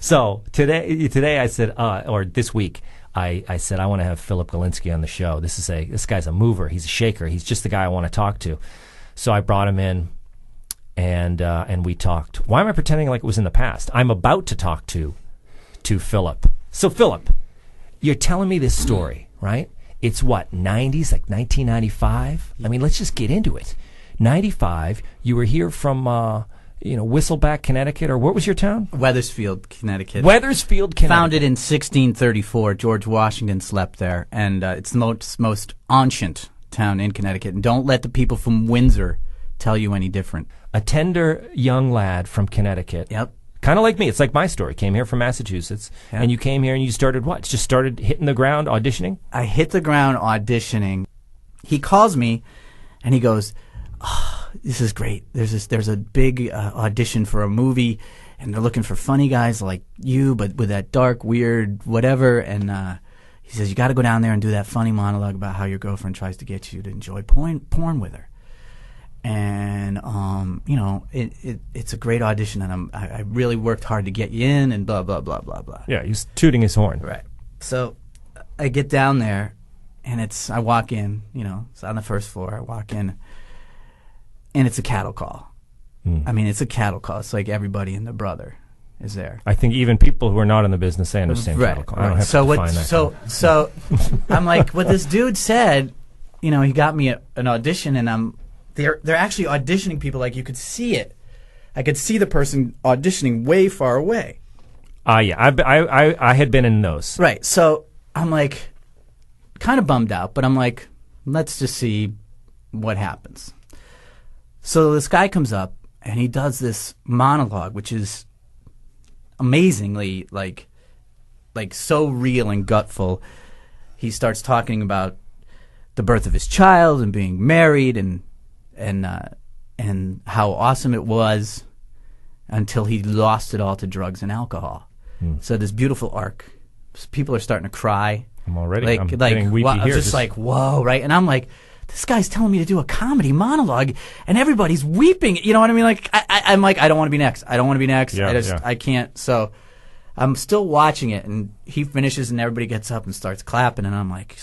So today I said, or this week, I said I want to have Philip Galinsky on the show. This guy's a mover. He's a shaker. He's just the guy I want to talk to. So I brought him in, and we talked. Why am I pretending like it was in the past? I'm about to talk to Philip. So Philip, you're telling me this story, right? It's what, 90s, like 1995? I mean, let's just get into it. 95, you were here from, Whistleback, Connecticut, or what was your town? Weathersfield, Connecticut. Weathersfield, Connecticut. Founded in 1634. George Washington slept there, and it's the most ancient town in Connecticut. And don't let the people from Windsor tell you any different. A tender young lad from Connecticut. Yep. Kind of like me. It's like my story. Came here from Massachusetts, and you came here and you started what? Just started hitting the ground, auditioning? I hit the ground auditioning. He calls me, and he goes, "Oh, this is great. There's a big audition for a movie, and they're looking for funny guys like you, but with that dark, weird, whatever." And he says, "You got to go down there and do that funny monologue about how your girlfriend tries to get you to enjoy porn with her." And it's a great audition, and I really worked hard to get you in, and blah blah blah blah blah. Yeah, he's tooting his horn. Right. So I get down there, and I walk in. It's on the first floor. I walk in, and it's a cattle call. I mean, it's a cattle call. It's like everybody and their brother is there. I think even people who are not in the business, they understand cattle call. I don't have to define that. So I'm like, what this dude said. He got me an audition, and They're actually auditioning people, like you could see it. I could see the person auditioning way far away. Yeah, I had been in those. Right. So I'm like, kind of bummed out, but I'm like, let's just see what happens. So this guy comes up and he does this monologue, which is amazingly like so real and gutful. He starts talking about the birth of his child and being married and how awesome it was until he lost it all to drugs and alcohol. So this beautiful arc. People are starting to cry. I'm already I'm getting weepy here. I'm just like, whoa, right? And I'm like, this guy's telling me to do a comedy monologue, and everybody's weeping. You know what I mean? Like, I'm like, I don't want to be next. I don't want to be next. I can't. So I'm still watching it, and he finishes, and everybody gets up and starts clapping, and I'm like,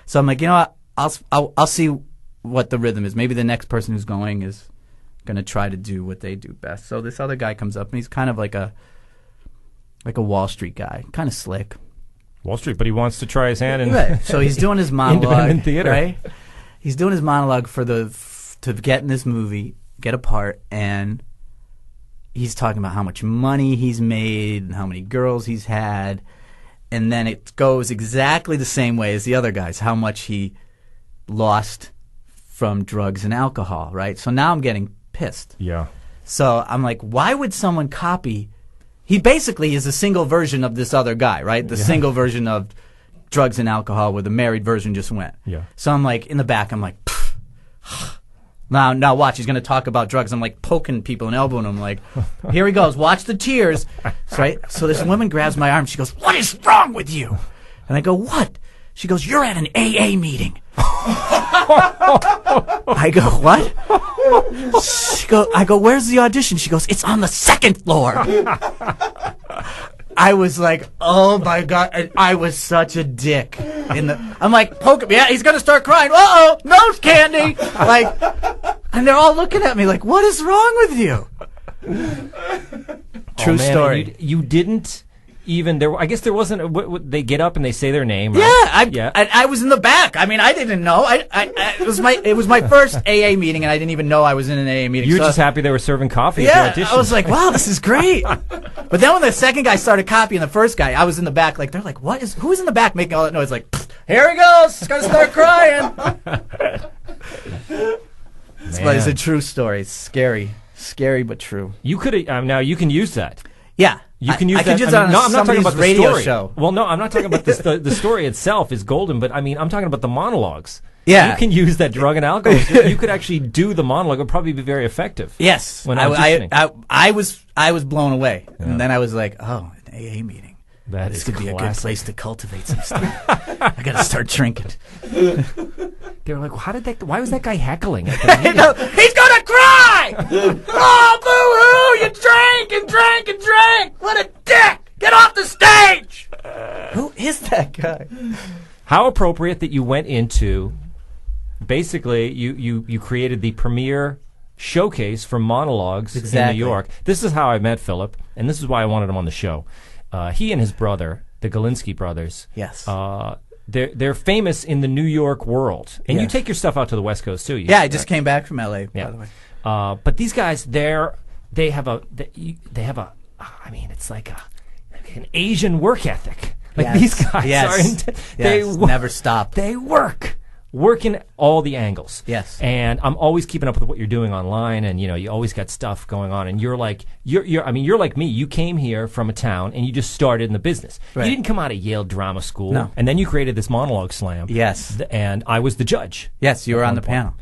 so I'm like, you know what? I'll see what the rhythm is. Maybe the next person who's going is going to try to do what they do best. So this other guy comes up, and he's kind of like a Wall Street guy, kind of slick. Wall Street, but he wants to try his hand in right. So he's doing his monologue, independent theater. Right? He's doing his monologue to get in this movie, get a part, and he's talking about how much money he's made and how many girls he's had, and then it goes exactly the same way as the other guys, how much he lost from drugs and alcohol, right? So now I'm getting pissed. Yeah. So I'm like, why would someone copy? He basically is a single version of this other guy, right? The single version of drugs and alcohol where the married version just went. Yeah. So I'm like, in the back, I'm like, now watch, he's going to talk about drugs. I'm like poking people and elbowing them, like, here he goes, watch the tears. Right? So this woman grabs my arm. She goes, what is wrong with you? And I go, what? She goes, you're at an AA meeting. I go, what? I go, where's the audition? She goes, it's on the second floor. I was like, oh my God. And I was such a dick. I'm like, poke him. Yeah, he's going to start crying. Uh-oh, nose candy. Like, and they're all looking at me like, what is wrong with you? True story. You didn't even there. I guess there wasn't. They get up and they say their name. Yeah, right? I was in the back. I mean, I didn't know. It was my first AA meeting, and I didn't even know I was in an AA meeting. You were just happy they were serving coffee. Yeah, at the audition. I was like, wow, this is great. But then when the second guy started copying the first guy, I was in the back. Like, they're like, who's in the back making all that noise? Like, here he goes. He's gonna start crying. But it's a true story. It's scary but true. You could now you can use that. Yeah. You can use that. I'm not talking about the radio story. Show. Well, no, I'm not talking about this. The story itself is golden, but I mean, I'm talking about the monologues. Yeah. You can use that drug and alcohol. You could actually do the monologue. It would probably be very effective. Yes. When auditioning. I was blown away. Yeah. And then I was like, oh, an AA meeting. This could be a good place to cultivate some stuff. I got to start drinking. They were like, why was that guy heckling at the meeting? He's going to cry! Oh, boo-hoo! You drank and drank and drank! What that guy. How appropriate that you went into, basically, you created the premier showcase for monologues in New York. This is how I met Philip, and this is why I wanted him on the show. He and his brother, the Galinsky brothers, yes, they're famous in the New York world. And you take your stuff out to the West Coast, too. I just came back from L.A., by the way. But these guys, they have a, I mean, it's like an Asian work ethic. Like these guys they never stop. They working all the angles. Yes. And I'm always keeping up with what you're doing online, and you always got stuff going on, and you're like me. You came here from a town and you just started in the business. Right. You didn't come out of Yale Drama School. No. And then you created this monologue slam. Yes. And I was the judge. Yes, you were on the panel.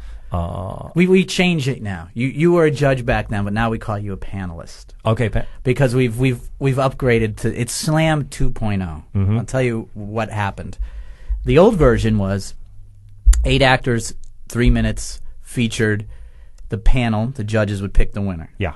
We change it now. You were a judge back then, but now we call you a panelist. Okay, because we've upgraded to it's Slam 2.0. Mm-hmm. I'll tell you what happened. The old version was 8 actors, 3 minutes, featured. The panel, the judges would pick the winner. Yeah.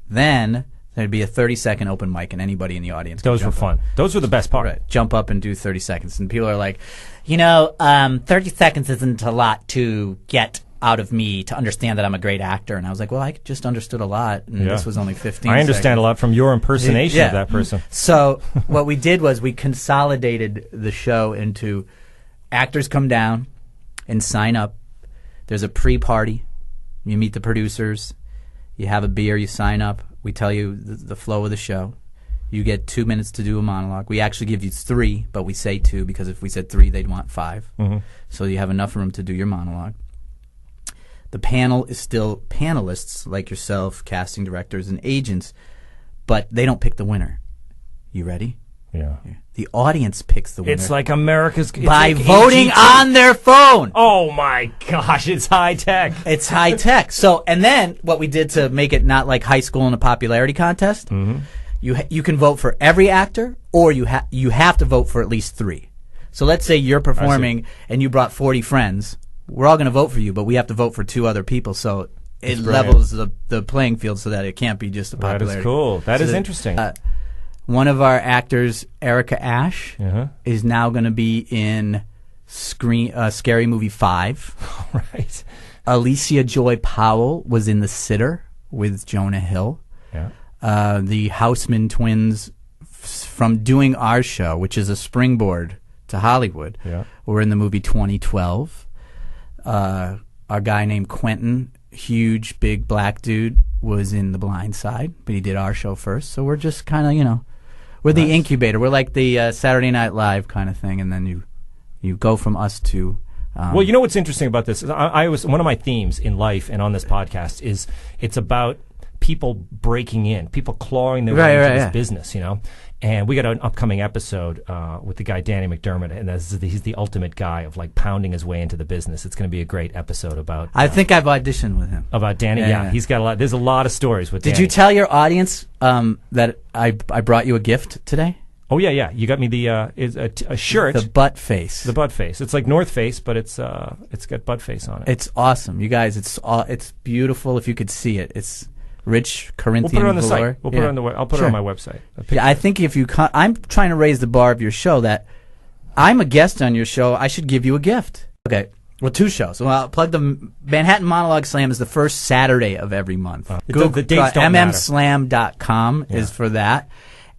Then there'd be a 30-second open mic, and anybody in the audience could Those were fun. Those were the best part. Right. Jump up and do 30 seconds. And people are like, 30 seconds isn't a lot to get out of me to understand that I'm a great actor. And I was like, well, I just understood a lot, and this was only 15 I understand seconds. A lot from your impersonation of that person. So what we did was we consolidated the show into actors come down and sign up. There's a pre-party. You meet the producers. You have a beer. You sign up. We tell you the flow of the show. You get 2 minutes to do a monologue. We actually give you 3, but we say 2 because if we said 3, they'd want 5. Mm-hmm. So you have enough room to do your monologue. The panel is still panelists like yourself, casting directors and agents, but they don't pick the winner. You ready? Yeah. The audience picks the winner. It's like America's... by voting on their phone. Oh, my gosh. It's high tech. It's high tech. So, and then what we did to make it not like high school in a popularity contest, you can vote for every actor, or you have to vote for at least 3. So let's say you're performing and you brought 40 friends. We're all going to vote for you, but we have to vote for 2 other people. So it levels the playing field so that it can't be just a popularity. That is cool. That is interesting. One of our actors, Erica Ash, is now going to be in Scary Movie 5. All right. Alicia Joy Powell was in The Sitter with Jonah Hill. Yeah. The Houseman twins, from doing our show, which is a springboard to Hollywood, were in the movie 2012. Our guy named Quentin, huge, big black dude, was in The Blind Side, but he did our show first. So we're just kind of, we're the incubator. We're like the Saturday Night Live kind of thing, and then you go from us to... well, you know what's interesting about this? I was one of my themes in life and on this podcast is it's about people breaking in, people clawing their way into this business, And we got an upcoming episode with the guy Danny McDermott, and he's the ultimate guy of like pounding his way into the business. It's going to be a great episode about. I think I've auditioned with him. About Danny, yeah. He's got a lot. There's a lot of stories with. Did Danny. you tell your audience that I brought you a gift today? Oh yeah. You got me a shirt. The butt face. The butt face. It's like North Face, but it's got butt face on it. It's awesome, you guys. It's beautiful. If you could see it, it's. Rich Corinthian velour. We'll put it on the site. We'll put it on the. I'll put it on my website. Yeah, I think if you, I'm trying to raise the bar of your show. That I'm a guest on your show. I should give you a gift. Okay. Well, 2 shows. Well, I'll plug the Manhattan Monologue Slam is the first Saturday of every month. Google the dates don't matter. mmslam.com is for that,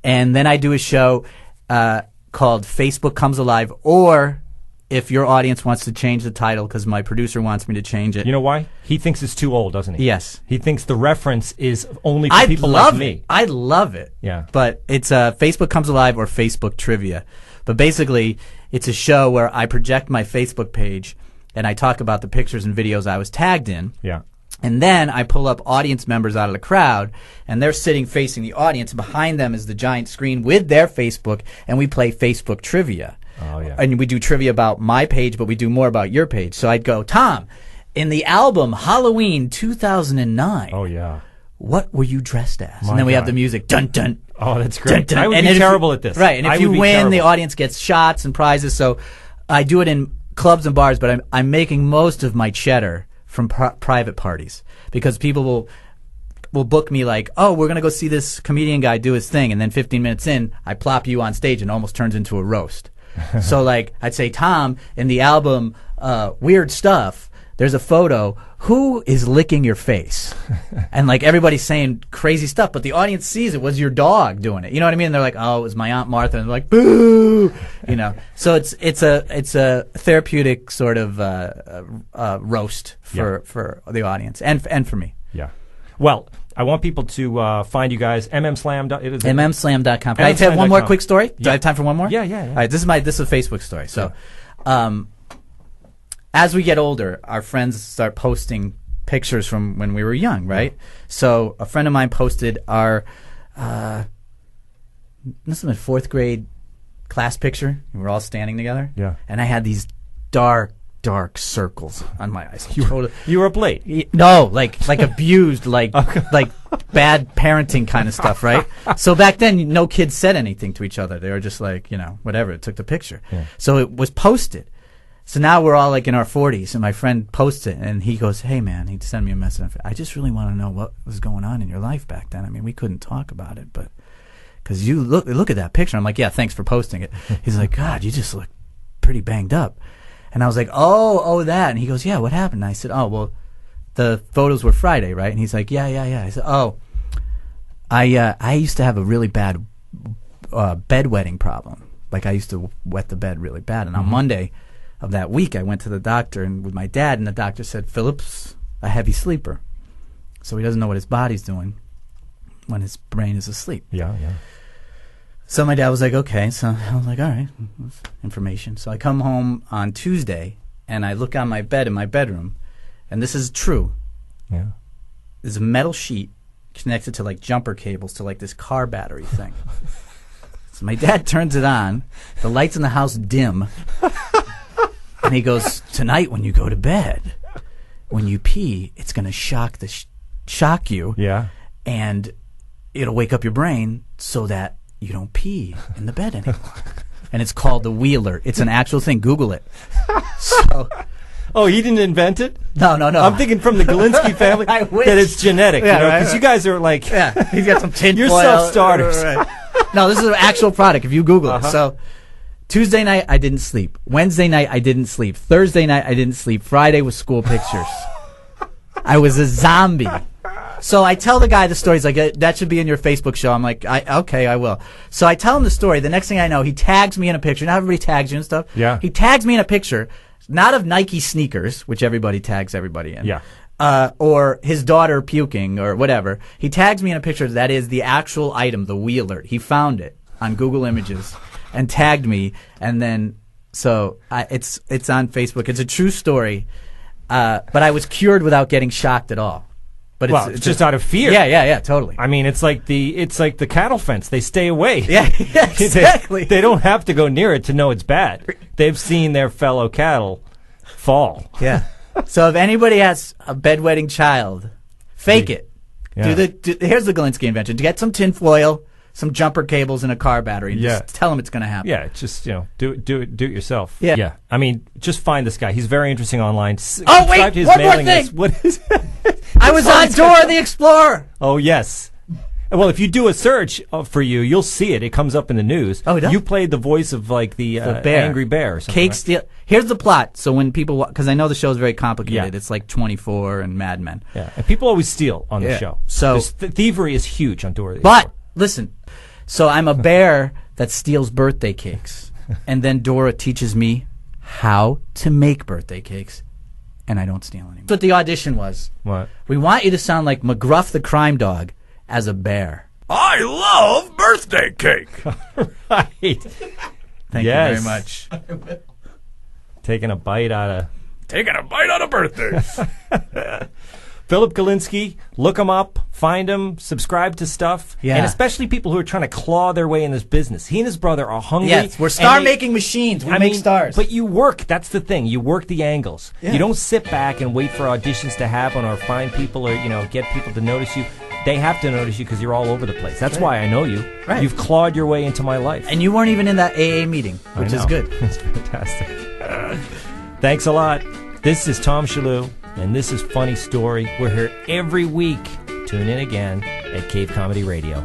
and then I do a show called Facebook Comes Alive, or if your audience wants to change the title, because my producer wants me to change it. You know why? He thinks it's too old, doesn't he? Yes. He thinks the reference is only for people like me. I love it. Yeah. But it's Facebook Comes Alive or Facebook Trivia. But basically, it's a show where I project my Facebook page and I talk about the pictures and videos I was tagged in. Yeah. And then I pull up audience members out of the crowd, and they're sitting facing the audience. Behind them is the giant screen with their Facebook, and we play Facebook Trivia. Oh, yeah. And we do trivia about my page, but we do more about your page. So I'd go, Tom, in the album Halloween 2009. Oh, yeah. What were you dressed as? And then we have the music. Dun, dun. Oh, that's great. Dun, dun. I would be terrible at this. Right. And if you win, the audience gets shots and prizes. So I do it in clubs and bars, but I'm making most of my cheddar from private parties, because people will book me like, oh, we're going to go see this comedian guy do his thing. And then 15 minutes in, I plop you on stage and it almost turns into a roast. So like I'd say, Tom, in the album Weird Stuff, there's a photo. Who is licking your face? And like everybody's saying crazy stuff, but the audience sees it was your dog doing it. You know what I mean? And they're like, oh, it was my Aunt Martha, and they're like, boo, you know. So it's a therapeutic sort of roast for the audience and for me. Yeah. Well, I want people to find you guys. mmslam.com. Can I tell one more quick story? Do I have time for one more? Yeah. All right, this is a Facebook story. So, as we get older, our friends start posting pictures from when we were young, right? Yeah. So a friend of mine posted our this is my 4th grade class picture. We were all standing together. Yeah. And I had these dark circles on my eyes. You were up late? No, like abused, like bad parenting kind of stuff, right? So back then, no kids said anything to each other. They were just like, whatever. It took the picture. Yeah. So it was posted. So now we're all like in our 40s, and my friend posts it, and he goes, hey, man, he sent me a message. I just really want to know what was going on in your life back then. I mean, we couldn't talk about it, but because you look at that picture. I'm like, yeah, thanks for posting it. He's like, God, you just look pretty banged up. And I was like, oh, that. And he goes, yeah, what happened? And I said, oh, well, the photos were Friday, right? And he's like, yeah. I said, oh, I used to have a really bad bedwetting problem. Like I used to wet the bed really bad. And on Monday of that week, I went to the doctor and with my dad, and the doctor said, Philip's a heavy sleeper. So he doesn't know what his body's doing when his brain is asleep. Yeah. So my dad was like, okay. So I was like, all right, information. So I come home on Tuesday, and I look on my bed in my bedroom, and this is true. Yeah. There's a metal sheet connected to like jumper cables to like this car battery thing. So my dad turns it on. The lights in the house dim. And he goes, tonight when you go to bed, when you pee, it's going to shock you. Yeah. And it'll wake up your brain so that you don't pee in the bed anymore. And it's called the Wheeler. It's an actual thing. Google it. So, oh, he didn't invent it? No. I'm thinking from the Galinsky family that it's genetic. Yeah, because you guys are like... Yeah, he's got some tin You're foil. self-starters. Right. No, this is an actual product if you Google it. So Tuesday night, I didn't sleep. Wednesday night, I didn't sleep. Thursday night, I didn't sleep. Friday was school pictures. I was a zombie. So I tell the guy the story. He's like, that should be in your Facebook show. I'm like, okay, I will. So I tell him the story. The next thing I know, he tags me in a picture. Now everybody tags you and stuff. Yeah. He tags me in a picture, not of Nike sneakers, which everybody tags everybody in. Yeah. Or his daughter puking or whatever. He tags me in a picture that is the actual item, the Wheeler. He found it on Google Images and tagged me. And then, so it's on Facebook. It's a true story. But I was cured without getting shocked at all. But it's just out of fear. Yeah, totally. I mean, it's like the cattle fence. They stay away. Yeah, exactly. They don't have to go near it to know it's bad. They've seen their fellow cattle fall. Yeah. So if anybody has a bedwetting child, fake it. Yeah. Here's the Galinsky invention. Get some tin foil, some jumper cables, and a car battery. And just tell them it's going to happen. Yeah, just do it yourself. Yeah. I mean, just find this guy. He's very interesting online. Oh wait, one more thing. What is it? I was on Dora the Explorer. Oh yes. Well, if you do a search for you, you'll see it. It comes up in the news. Oh, it does? You played the voice of like the bear. angry bear or something. Cake steal. Here's the plot. So when people, because I know the show is very complicated. It's like 24 and Mad Men. Yeah, and people always steal on the show. So thievery is huge on Dora the But Explorer. listen, so I'm a bear that steals birthday cakes, and then Dora teaches me how to make birthday cakes, and I don't steal anymore. That's what the audition was. What? We want you to sound like McGruff the crime dog as a bear. I love birthday cake. Right. Thank you very much. Taking a bite out of birthdays. Philip Galinsky, look him up, find him, subscribe to stuff, and especially people who are trying to claw their way in this business. He and his brother are hungry. Yes, we're star-making machines. We make stars. But you work. That's the thing. You work the angles. Yeah. You don't sit back and wait for auditions to happen or find people or get people to notice you. They have to notice you because you're all over the place. That's why I know you. Right. You've clawed your way into my life. And you weren't even in that AA meeting, which is good. That's fantastic. Thanks a lot. This is Tom Shillue, and this is Funny Story. We're here every week. Tune in again at Cave Comedy Radio.